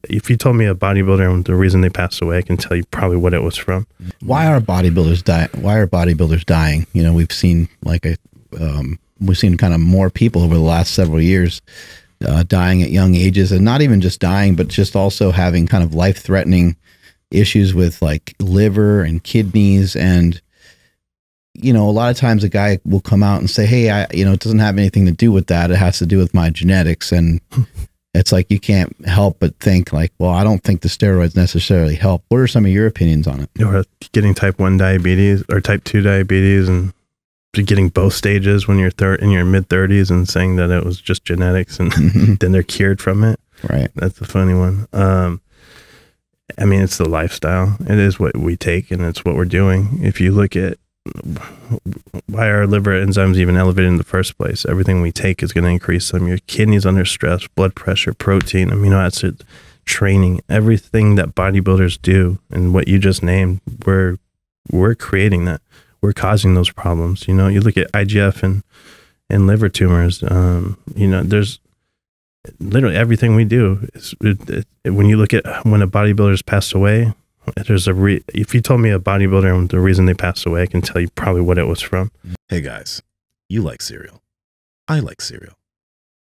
if you told me a bodybuilder and the reason they passed away, I can tell you probably what it was from. Why are bodybuilders dying? Why are bodybuilders dying? You know, we've seen we've seen kind of more people over the last several years dying at young ages, and not even just dying, but just also having kind of life-threatening issues with like liver and kidneys. And, you know, a lot of times a guy will come out and say, hey, you know, it doesn't have anything to do with that. It has to do with my genetics. And it's like, you can't help but think like, well, I don't think the steroids necessarily help. What are some of your opinions on it? Or getting type 1 diabetes or type 2 diabetes, and getting both stages when you're in your mid 30s and saying that it was just genetics and then they're cured from it. Right. That's a funny one. I mean, it's the lifestyle. It is what we take, and it's what we're doing. If you look at why our liver enzymes even elevated in the first place, everything we take is going to increase them. Your kidneys under stress, blood pressure, protein, amino acid, training, everything that bodybuilders do, and what you just named, we're creating that. We're causing those problems. You know, you look at IGF and liver tumors. You know, there's literally everything we do is when you look at when a bodybuilder's passed away, there's if you told me a bodybuilder and the reason they passed away, I can tell you probably what it was from. Hey guys, you like cereal. I like cereal.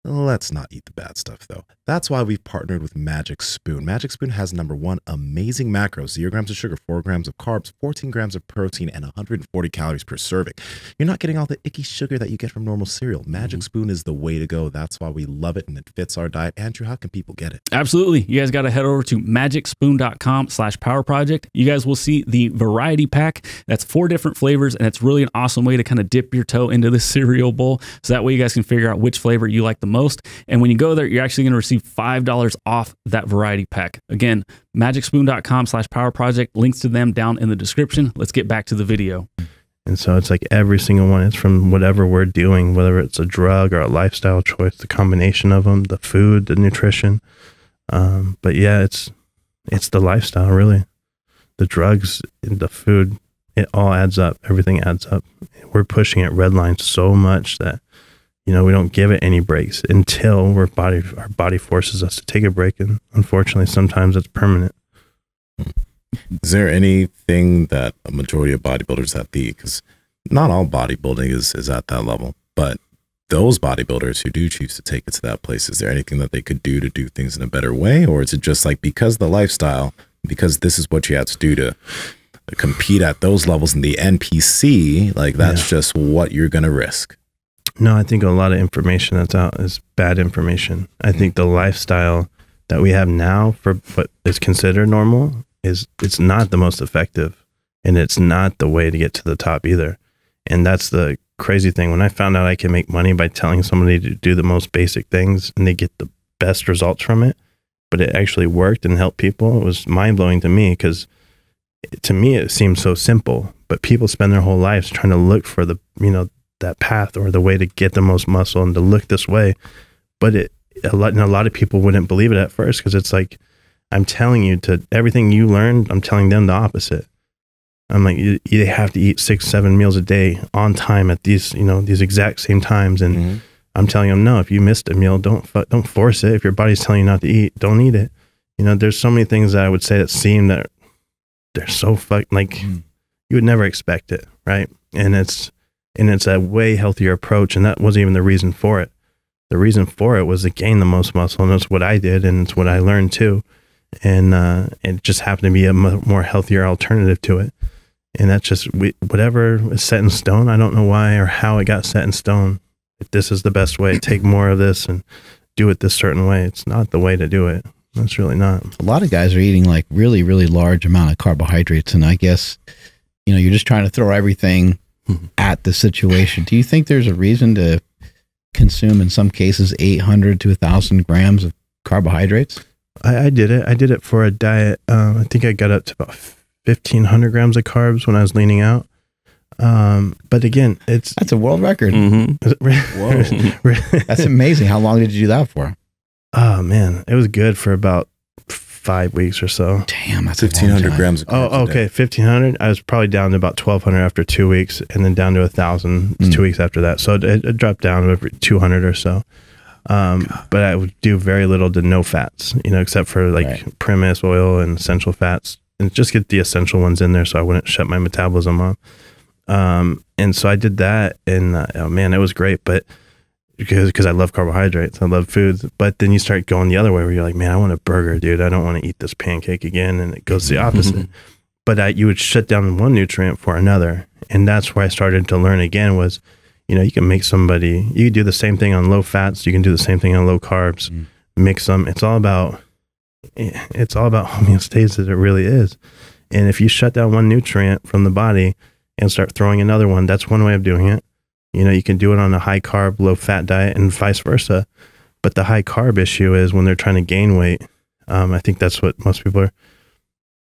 Let's not eat the bad stuff though. That's why we've partnered with Magic Spoon. Magic Spoon has #1 amazing macros: 0 grams of sugar, 4 grams of carbs, 14 grams of protein, and 140 calories per serving. You're not getting all the icky sugar that you get from normal cereal. Magic Spoon is the way to go. That's why we love it, and it fits our diet. Andrew, how can people get it? Absolutely. You guys got to head over to magicspoon.com/powerproject. You guys will see the variety pack. That's 4 different flavors, and it's really an awesome way to kind of dip your toe into this cereal bowl. So that way you guys can figure out which flavor you like the most. And when you go there, you're actually going to receive $5 off that variety pack. Again, magicspoon.com/powerproject. Links to them down in the description. Let's get back to the video. And so it's like every single one is from whatever we're doing, whether it's a drug or a lifestyle choice, the combination of them, the food, the nutrition. But yeah, it's the lifestyle, really. The drugs, the food, it all adds up. Everything adds up. We're pushing at Redline so much that, you know, we don't give it any breaks until our body forces us to take a break. And unfortunately, sometimes it's permanent. Is there anything that a majority of bodybuilders at because not all bodybuilding is at that level, but those bodybuilders who do choose to take it to that place, is there anything that they could do to do things in a better way? Or is it just like, because the lifestyle, because this is what you have to do to compete at those levels in the NPC, like that's just what you're going to risk? No, I think a lot of information that's out is bad information. I think the lifestyle that we have now for what is considered normal it's not the most effective, and it's not the way to get to the top either. And that's the crazy thing. When I found out I can make money by telling somebody to do the most basic things and they get the best results from it, but it actually worked and helped people, it was mind-blowing to me, because to me it seemed so simple, but people spend their whole lives trying to look for the, you know, that path or the way to get the most muscle and to look this way. But a lot of people wouldn't believe it at first, because it's like, I'm telling you to everything you learned, I'm telling them the opposite. I'm like, you have to eat 6-7 meals a day on time at these, you know, these exact same times. And I'm telling them, no, if you missed a meal, don't force it. If your body's telling you not to eat, don't eat it. You know, there's so many things that I would say that seem that they're so like you would never expect it. Right. And it's a way healthier approach. And that wasn't even the reason for it. The reason for it was to gain the most muscle. And that's what I did. And it's what I learned too. And it just happened to be a more healthier alternative to it. And that's just, whatever is set in stone. I don't know why or how it got set in stone. If this is the best way, take more of this and do it this certain way. It's not the way to do it. That's really not. A lot of guys are eating like really, really large amount of carbohydrates. And I guess, you know, you're just trying to throw everything at the situation. Do you think there's a reason to consume, in some cases, 800 to 1,000 grams of carbohydrates? I did it. I did it for a diet. I think I got up to about 1,500 grams of carbs when I was leaning out. But again, that's a world record. Whoa. That's amazing. How long did you do that for? Oh man, it was good for about 5 weeks or so. Damn, that's 1,500 grams of carbs. Oh, okay. 1,500. I was probably down to about 1,200 after 2 weeks, and then down to 1,000 2 weeks after that. So it dropped down to 200 or so. But I would do very little to no fats, except for like premise oil and essential fats, and just get the essential ones in there so I wouldn't shut my metabolism off. And so I did that, and oh man, it was great. But because I love carbohydrates, I love foods. But then you start going the other way where you're like, man, I want a burger, dude. I don't want to eat this pancake again. And it goes the opposite. But you would shut down one nutrient for another. And that's where I started to learn again was, you can make somebody, you can do the same thing on low fats. You can do the same thing on low carbs, mix them. It's all about homeostasis. It really is. And if you shut down one nutrient from the body and start throwing another one, that's one way of doing it. You can do it on a high carb, low fat diet and vice versa. But the high carb issue is when they're trying to gain weight. I think that's what most people are.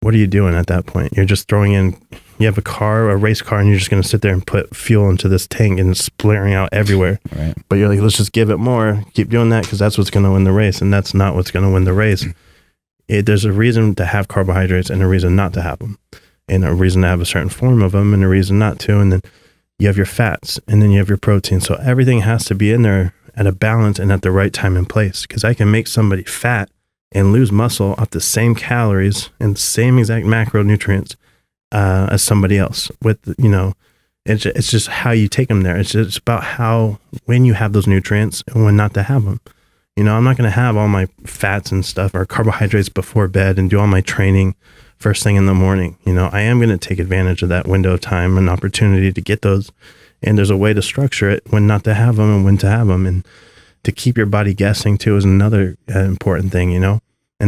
What are you doing at that point? You're just throwing in, you have a race car, and you're just going to sit there and put fuel into this tank and it's splattering out everywhere. Right. But you're like, let's just give it more, keep doing that because that's what's going to win the race. And that's not what's going to win the race. There's a reason to have carbohydrates and a reason not to have them, and a reason to have a certain form of them and a reason not to. And then you have your fats, and then you have your protein. So everything has to be in there at a balance and at the right time and place, because I can make somebody fat and lose muscle off the same calories and same exact macronutrients as somebody else with, it's just how you take them there. It's just about when you have those nutrients and when not to have them. I'm not going to have all my fats and stuff or carbohydrates before bed and do all my training first thing in the morning. I am going to take advantage of that window of time and opportunity to get those. And there's a way to structure it when not to have them and when to have them. And to keep your body guessing too is another important thing, and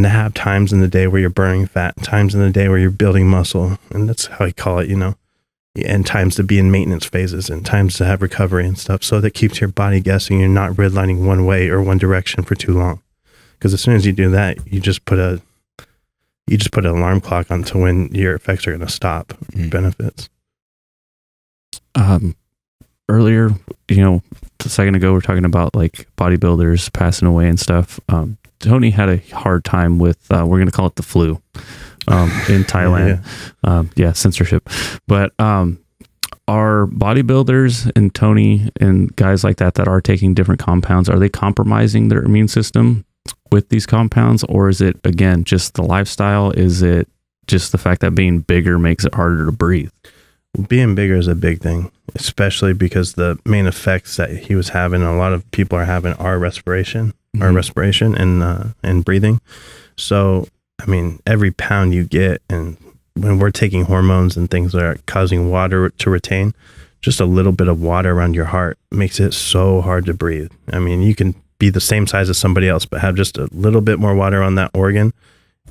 to have times in the day where you're burning fat, times in the day where you're building muscle. And that's how I call it, and times to be in maintenance phases and times to have recovery and stuff. So that keeps your body guessing. You're not redlining one way or one direction for too long. Because as soon as you do that, you just put an alarm clock on to when your effects are going to stop, benefits. Earlier, a second ago, we're talking about like bodybuilders passing away and stuff. Tony had a hard time with, we're going to call it the flu in Thailand. Censorship. But are bodybuilders and Tony and guys like that are taking different compounds, are they compromising their immune system with these compounds? Or is it, again, just the lifestyle? Is it just the fact that being bigger makes it harder to breathe? Being bigger is a big thing, especially because the main effects that he was having, a lot of people are having, are respiration and breathing. So, I mean, every pound you get, and when we're taking hormones and things that are causing water to retain, just a little bit of water around your heart makes it so hard to breathe. I mean, you can be the same size as somebody else, but have just a little bit more water on that organ,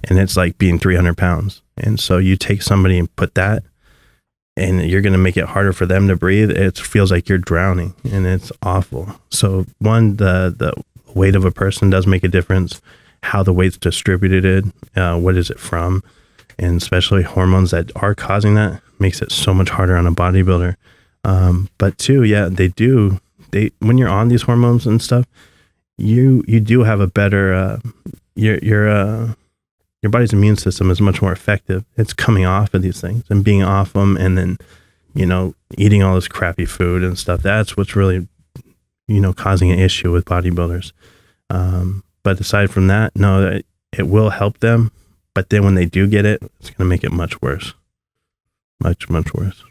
and it's like being 300 pounds. And so you take somebody and put that, and you're going to make it harder for them to breathe. It feels like you're drowning, and it's awful. So one, the weight of a person does make a difference. How the weight's distributed, what is it from, and especially hormones that are causing that makes it so much harder on a bodybuilder. But two, when you're on these hormones and stuff, you do have a better, your body's immune system is much more effective. It's coming off of these things and being off them, and then, eating all this crappy food and stuff. That's what's really, causing an issue with bodybuilders. But aside from that, no, it will help them. But then when they do get it, it's going to make it much worse. Much, much worse.